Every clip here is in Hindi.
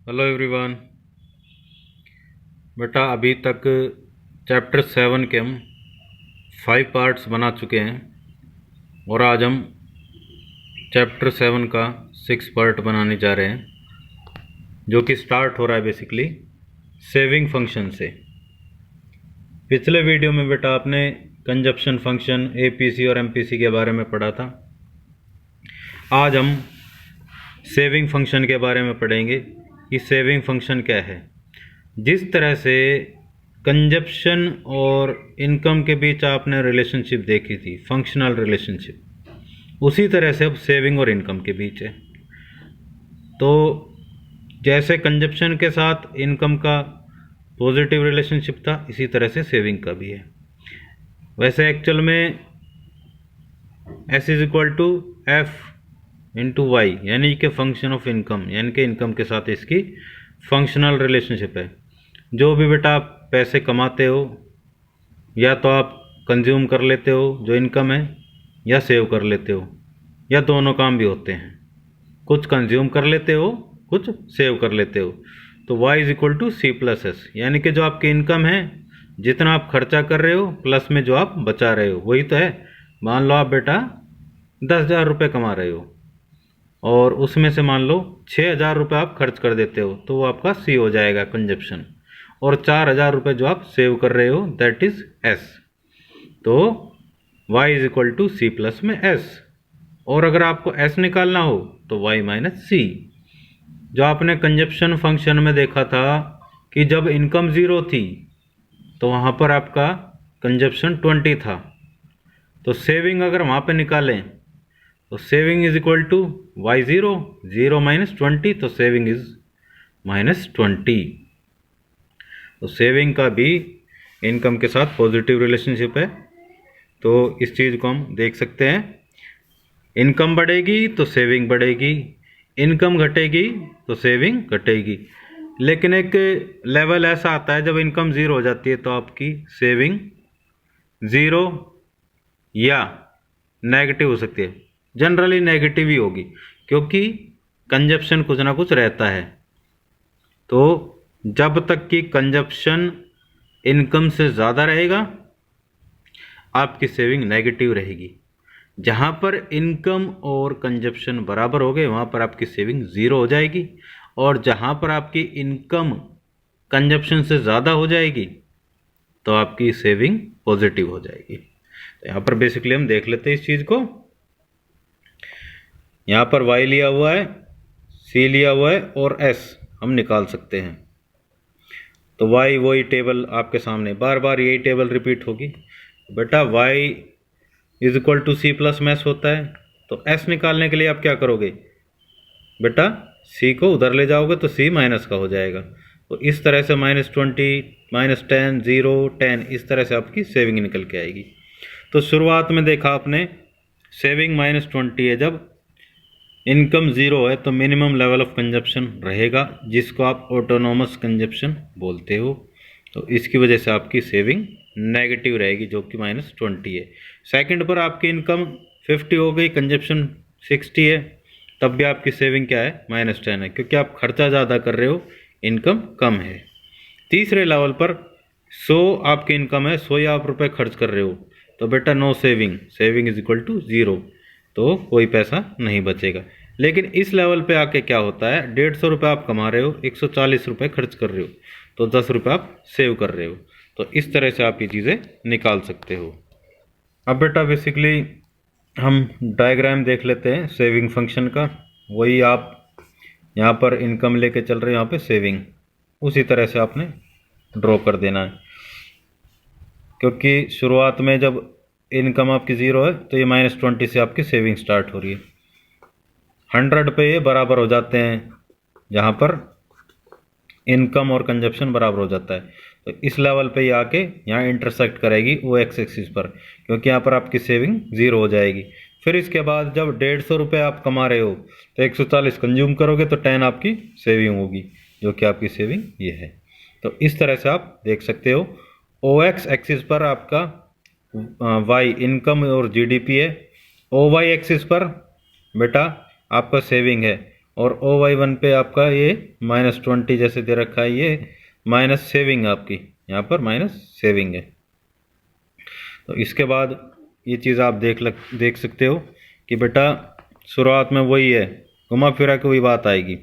Hello everyone. बेटा अभी तक चैप्टर 7 के हम 5 पार्ट्स बना चुके हैं और आज हम चैप्टर 7 का 6 पार्ट बनाने जा रहे हैं, जो कि स्टार्ट हो रहा है बेसिकली सेविंग फंक्शन से। पिछले वीडियो में बेटा आपने कंजप्शन फंक्शन, एपीसी और एमपीसी के बारे में पढ़ा था। आज हम सेविंग फंक्शन के बारे में पढ़ेंगे कि सेविंग फंक्शन क्या है। जिस तरह से कंजप्शन और इनकम के बीच आपने रिलेशनशिप देखी थी, फंक्शनल रिलेशनशिप, उसी तरह से अब सेविंग और इनकम के बीच है। तो जैसे कंजप्शन के साथ इनकम का पॉजिटिव रिलेशनशिप था, इसी तरह से सेविंग का भी है। वैसे एक्चुअल में S is equal to F into Y, यानी कि फंक्शन ऑफ इनकम, यानी कि इनकम के साथ इसकी फंक्शनल रिलेशनशिप है। जो भी बेटा आप पैसे कमाते हो, या तो आप कंज्यूम कर लेते हो जो इनकम है, या सेव कर लेते हो, या दोनों काम भी होते हैं। कुछ कंज्यूम कर लेते हो, कुछ सेव कर लेते हो। तो y is equal to C plus S, यानी कि जो आपकी इनकम है, जितना आप खर्चा कर रहे हो प्लस में जो आप बचा रहे हो, वही तो है। मान लो आप बेटा 10,000 रुपये कमा रहे हो और उसमें से मान लो 6,000 रुपये आप खर्च कर देते हो, तो वो आपका सी हो जाएगा कंजप्शन। और 4,000 रुपये जो आप सेव कर रहे हो, दैट इज एस। तो y is equal to C plus में एस। और अगर आपको s निकालना हो तो y माइनस सी। जो आपने कंजप्शन फंक्शन में देखा था कि जब इनकम 0 थी तो वहाँ पर आपका कंजप्शन 20 था। तो सेविंग अगर वहाँ पे निकालें तो saving is equal to Y zero, zero minus 20, तो सेविंग इज माइनस 20। तो सेविंग का भी इनकम के साथ पॉजिटिव रिलेशनशिप है। तो इस चीज़ को हम देख सकते हैं। इनकम बढ़ेगी तो सेविंग बढ़ेगी, इनकम घटेगी तो सेविंग घटेगी। लेकिन एक लेवल ऐसा आता है जब इनकम 0 हो जाती है तो आपकी सेविंग 0 या नेगेटिव हो सकती है। जनरली नेगेटिव ही होगी, क्योंकि कंजप्शन कुछ ना कुछ रहता है। तो जब तक कि कंजप्शन इनकम से ज़्यादा रहेगा, आपकी सेविंग नेगेटिव रहेगी। जहाँ पर इनकम और कंजप्शन बराबर हो गए, वहाँ पर आपकी सेविंग 0 हो जाएगी। और जहाँ पर आपकी इनकम कंजप्शन से ज़्यादा हो जाएगी, तो आपकी सेविंग पॉजिटिव हो जाएगी। तो यहाँ पर बेसिकली हम देख लेते हैं इस चीज़ को। यहाँ पर y लिया हुआ है, c लिया हुआ है और s हम निकाल सकते हैं। तो y वही टेबल आपके सामने, बार बार यही टेबल रिपीट होगी। बेटा y is equal to C plus में s होता है। तो s निकालने के लिए आप क्या करोगे बेटा, c को उधर ले जाओगे तो c माइनस का हो जाएगा। तो इस तरह से -20, -10, 0, 10, इस तरह से आपकी सेविंग निकल के आएगी। तो शुरुआत में देखा आपने, सेविंग -20 है। जब इनकम 0 है तो मिनिमम लेवल ऑफ कंजप्शन रहेगा, जिसको आप ऑटोनोमस कंजप्शन बोलते हो। तो इसकी वजह से आपकी सेविंग नेगेटिव रहेगी, जो कि -20 है। सेकंड पर आपकी इनकम 50 हो गई, कंजप्शन 60 है, तब भी आपकी सेविंग क्या है, -10 है, क्योंकि आप खर्चा ज़्यादा कर रहे हो, इनकम कम है। तीसरे लेवल पर 100 आपकी इनकम है, 100 आप रुपये खर्च कर रहे हो, तो बेटा no saving, saving is equal to 0, तो कोई पैसा नहीं बचेगा। लेकिन इस लेवल पे आके क्या होता है, 150 रुपये आप कमा रहे हो, 140 रुपये खर्च कर रहे हो, तो 10 रुपये आप सेव कर रहे हो। तो इस तरह से आप ये चीज़ें निकाल सकते हो। अब बेटा बेसिकली हम डायग्राम देख लेते हैं सेविंग फंक्शन का। वही आप यहाँ पर इनकम लेके चल रहे हो, यहाँ पे सेविंग, उसी तरह से आपने ड्रॉ कर देना है। क्योंकि शुरुआत में जब इनकम आपकी 0 है तो ये -20 से आपकी सेविंग स्टार्ट हो रही है। 100 पे ये बराबर हो जाते हैं, जहाँ पर इनकम और कंजप्शन बराबर हो जाता है। तो इस लेवल पे ये आके यहाँ इंटरसेक्ट करेगी वो एक्स एक्सिस पर, क्योंकि यहाँ पर आपकी सेविंग 0 हो जाएगी। फिर इसके बाद जब 150 रुपये आप कमा रहे हो तो 140 कंज्यूम करोगे तो 10 आपकी सेविंग होगी, जो कि आपकी सेविंग ये है। तो इस तरह से आप देख सकते हो। ओ एक्स एक्सिस पर आपका वाई इनकम और जीडीपी है, ओ वाई एक्सिस पर बेटा आपका सेविंग है, और OY1 पे आपका ये -20 जैसे दे रखा है, ये माइनस सेविंग आपकी, यहाँ पर माइनस सेविंग है। तो इसके बाद ये चीज़ आप देख सकते हो कि बेटा शुरुआत में वही है, घुमा फिरा के वही बात आएगी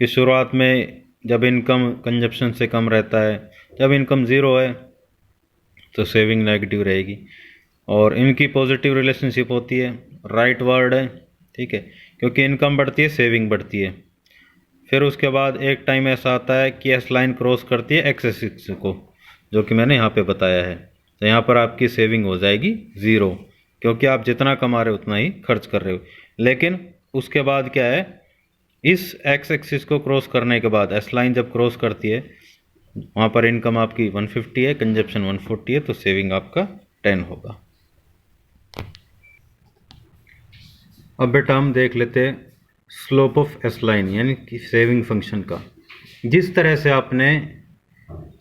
कि शुरुआत में जब इनकम कंजप्शन से कम रहता है, जब इनकम ज़ीरो है तो सेविंग नेगेटिव रहेगी, और इनकी पॉजिटिव रिलेशनशिप होती है, राइट वर्ड है, ठीक है, क्योंकि इनकम बढ़ती है सेविंग बढ़ती है। फिर उसके बाद एक टाइम ऐसा आता है कि एस लाइन क्रॉस करती है एक्स एक्सिस को, जो कि मैंने यहाँ पे बताया है। तो यहाँ पर आपकी सेविंग हो जाएगी ज़ीरो, क्योंकि आप जितना कमा रहे हो उतना ही खर्च कर रहे हो। लेकिन उसके बाद क्या है, इस एक्स एक्सिस को क्रॉस करने के बाद एस लाइन जब क्रॉस करती है, वहाँ पर इनकम आपकी 150 है, कंजप्शन 140 है, तो सेविंग आपका 10 होगा। अब बेटा हम देख लेते हैं स्लोप ऑफ एस लाइन यानी कि सेविंग फंक्शन का। जिस तरह से आपने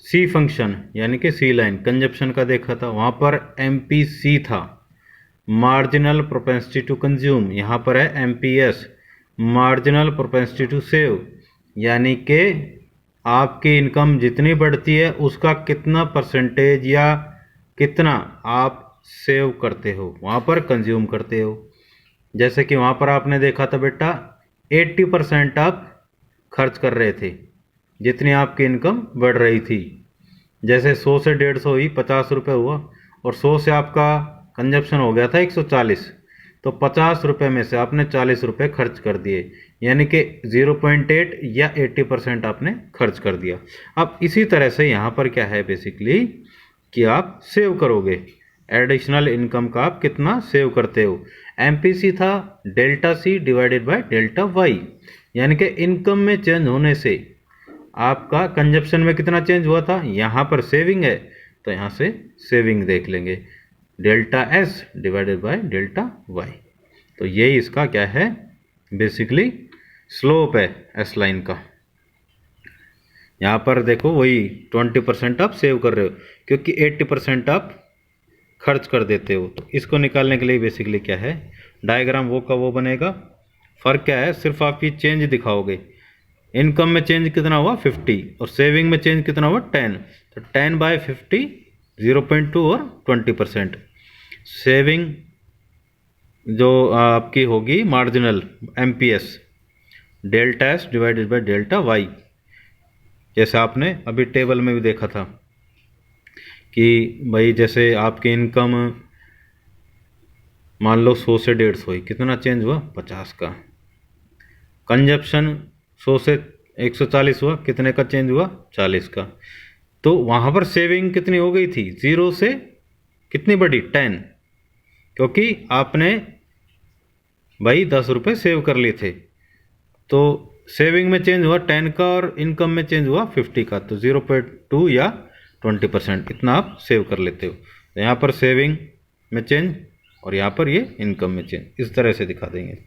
सी फंक्शन यानी कि सी लाइन कंजप्शन का देखा था, वहाँ पर MPC था, मार्जिनल प्रोपेंसिटी टू कंज्यूम, यहाँ पर है MPS, marginal propensity to save, यानी कि आपकी इनकम जितनी बढ़ती है उसका कितना परसेंटेज या कितना आप सेव करते हो, वहाँ पर कंज्यूम करते हो। जैसे कि वहाँ पर आपने देखा था बेटा 80% आप खर्च कर रहे थे जितनी आपकी इनकम बढ़ रही थी। जैसे 100 से 150 हुई, 50 रुपये हुआ, और 100 से आपका कंजप्शन हो गया था 140, तो 50 रुपये में से आपने 40 रुपये खर्च कर दिए, यानी कि 0.8 या 80% आपने खर्च कर दिया। अब इसी तरह से यहाँ पर क्या है बेसिकली कि आप सेव करोगे, एडिशनल इनकम का आप कितना सेव करते हो। MPC था delta C divided by delta Y, यानी कि इनकम में चेंज होने से आपका कंजप्शन में कितना चेंज हुआ था। यहाँ पर सेविंग है तो यहाँ से सेविंग देख लेंगे, delta S divided by delta Y। तो यही इसका क्या है बेसिकली स्लोप है एस लाइन का। यहाँ पर देखो वही 20% आप सेव कर रहे हो क्योंकि 80% आप खर्च कर देते हो। तो इसको निकालने के लिए बेसिकली क्या है, डायग्राम वो का वो बनेगा। फ़र्क क्या है, सिर्फ आप ये चेंज दिखाओगे, इनकम में चेंज कितना हुआ 50 और सेविंग में चेंज कितना हुआ 10, तो 10/50 0.2 और 20%। सेविंग जो आपकी होगी marginal MPS delta S divided by delta Y, जैसे आपने अभी टेबल में भी देखा था कि भाई जैसे आपकी इनकम मान लो 100 से 150 हुई, कितना चेंज हुआ 50 का। कंजप्शन 100 से 140 हुआ, कितने का चेंज हुआ 40 का। तो वहाँ पर सेविंग कितनी हो गई थी, 0 से कितनी बढ़ी 10, क्योंकि आपने भाई 10 रुपये सेव कर लिए थे। तो सेविंग में चेंज हुआ 10 का और इनकम में चेंज हुआ 50 का, तो 0.2 या 20% इतना आप सेव कर लेते हो। तो यहाँ पर सेविंग में चेंज और यहाँ पर ये इनकम में चेंज, इस तरह से दिखा देंगे।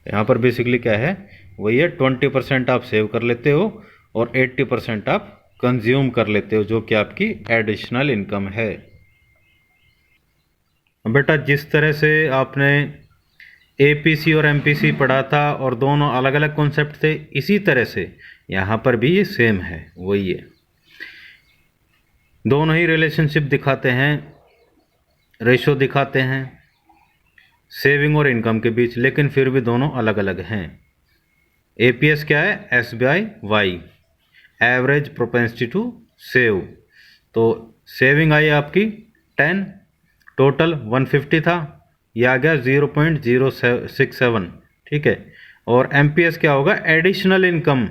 यहाँ पर बेसिकली क्या है, वही है 20% आप सेव कर लेते हो और 80% आप कंज्यूम कर लेते हो, जो कि आपकी एडिशनल इनकम है। बेटा जिस तरह से आपने APC और MPC पढ़ा था और दोनों अलग अलग कॉन्सेप्ट थे, इसी तरह से यहाँ पर भी ये सेम है, वही है। दोनों ही रिलेशनशिप दिखाते हैं, रेशो दिखाते हैं सेविंग और इनकम के बीच, लेकिन फिर भी दोनों अलग अलग हैं। APS क्या है, S/Y, average propensity to save. तो सेविंग आई आपकी 10, टोटल 150 था, ये आ गया 0.067, ठीक है। और MPS क्या होगा, एडिशनल इनकम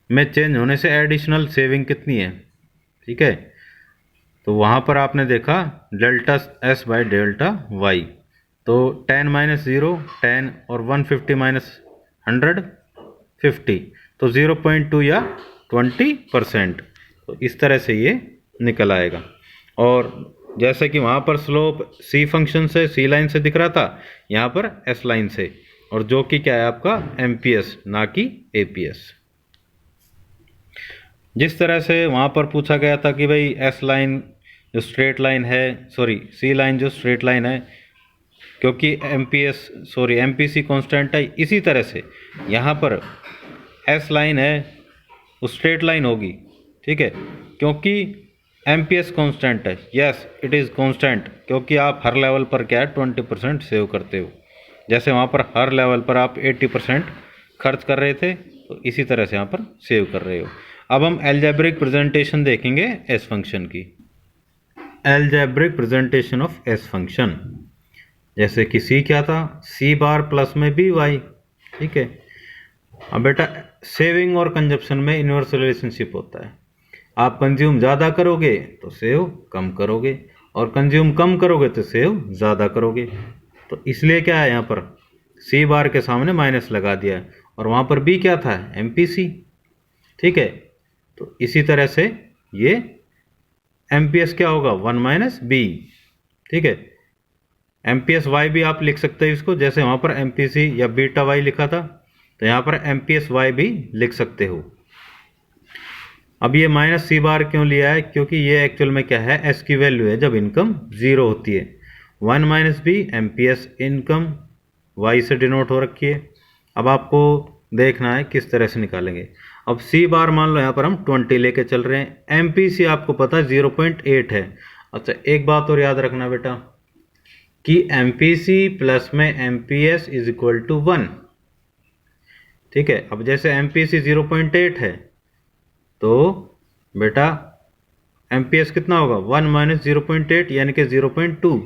में चेंज होने से एडिशनल सेविंग कितनी है, ठीक है। तो वहाँ पर आपने देखा delta S by delta Y, तो 10 - 0 10 और 150 - 100 50, तो 0.2 या 20%। तो इस तरह से ये निकल आएगा। और जैसे कि वहाँ पर स्लोप C फंक्शन से, C लाइन से दिख रहा था, यहाँ पर S लाइन से, और जो कि क्या है आपका MPS ना कि APS। जिस तरह से वहाँ पर पूछा गया था कि भाई S लाइन जो स्ट्रेट लाइन है, सॉरी C लाइन जो स्ट्रेट लाइन है, क्योंकि एमपीसी कांस्टेंट है। इसी तरह से यहाँ पर एस लाइन है, वो स्ट्रेट लाइन होगी, ठीक है, क्योंकि एमपीएस कांस्टेंट है। यस इट इज़ कांस्टेंट, क्योंकि आप हर लेवल पर क्या है 20% सेव करते हो। जैसे वहाँ पर हर लेवल पर आप 80% खर्च कर रहे थे, तो इसी तरह से यहाँ पर सेव कर रहे हो। अब हम अलजेब्रिक प्रेजेंटेशन देखेंगे एस फंक्शन की। Algebraic presentation of S function, जैसे कि सी क्या था, सी बार प्लस में बी वाई, ठीक है। अब बेटा सेविंग और कंजप्शन में इनवर्स रिलेशनशिप होता है। आप कंज्यूम ज़्यादा करोगे तो सेव कम करोगे, और कंज्यूम कम करोगे तो सेव ज़्यादा करोगे। तो इसलिए क्या है, यहाँ पर सी बार के सामने माइनस लगा दिया है, और वहाँ पर बी क्या था, एमपीसी, ठीक है। तो इसी तरह से ये एमपीएस क्या होगा, 1 माइनस बी, ठीक है। एमपीएस वाई भी आप लिख सकते हो इसको, जैसे वहाँ पर एमपीसी या बीटा वाई लिखा था, तो यहाँ पर एमपीएस वाई भी लिख सकते हो। अब ये माइनस सी बार क्यों लिया है, क्योंकि ये एक्चुअल में क्या है, एस की वैल्यू है जब इनकम 0 होती है। 1 minus B MPS income Y से डिनोट हो रखी है। अब आपको देखना है किस तरह से निकालेंगे। अब सी बार मान लो यहाँ पर हम 20 लेके चल रहे हैं, एमपीसी आपको पता है 0.8 है। अच्छा एक बात और याद रखना बेटा, कि एमपीसी प्लस में एमपीएस इज इक्वल टू 1, ठीक है। अब जैसे एमपीसी 0.8 है, तो बेटा एमपीएस कितना होगा, 1 माइनस 0.8 यानी कि 0.2,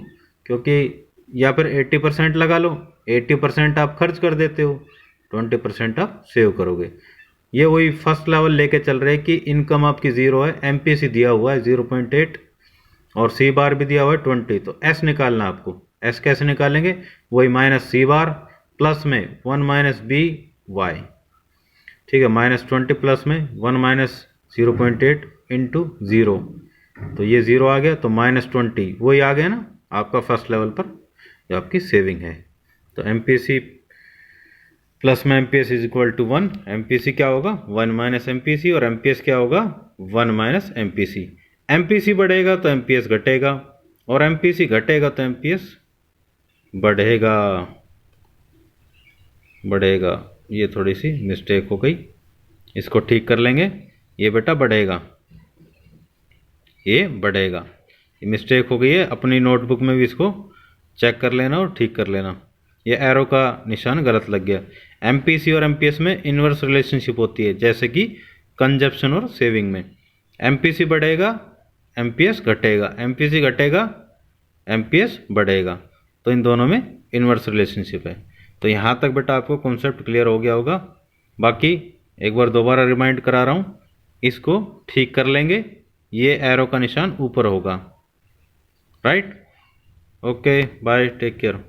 क्योंकि या फिर 80% लगा लो, 80% आप खर्च कर देते हो, 20% आप सेव करोगे। ये वही फर्स्ट लेवल लेके चल रहे हैं कि इनकम आपकी 0 है, एमपीसी दिया हुआ है 0.8 और सी बार भी दिया हुआ है 20, तो एस निकालना आपको। एस कैसे निकालेंगे, वही माइनस सी बार प्लस में 1 माइनस बी वाई, ठीक है, -20 प्लस में 1 माइनस 0.8 इंटू 0, तो ये 0 आ गया, तो -20 वही आ गया ना आपका फर्स्ट लेवल पर जो आपकी सेविंग है। तो एमपीसी प्लस में MPS is equal to 1, MPC क्या होगा 1 माइनस एमपीसी, और एमपीएस क्या होगा 1 माइनस एमपीसी। एमपीसी बढ़ेगा तो एमपीएस घटेगा, और एमपीसी घटेगा तो एमपीएस बढ़ेगा। ये थोड़ी सी मिस्टेक हो गई, इसको ठीक कर लेंगे। ये बेटा बढ़ेगा, ये मिस्टेक हो गई है, अपनी नोटबुक में भी इसको चेक कर लेना और ठीक कर लेना। ये एरो का निशान गलत लग गया। एमपीसी और एमपीएस में इनवर्स रिलेशनशिप होती है, जैसे कि कंजप्शन और सेविंग में एमपीसी बढ़ेगा एमपीएस घटेगा, एमपीसी घटेगा एमपीएस बढ़ेगा, तो इन दोनों में इनवर्स रिलेशनशिप है। तो यहाँ तक बेटा आपको कॉन्सेप्ट क्लियर हो गया होगा। बाकी एक बार दोबारा रिमाइंड करा रहा हूँ, इसको ठीक कर लेंगे। ये एरो का निशान ऊपर होगा, right. Okay bye, take care.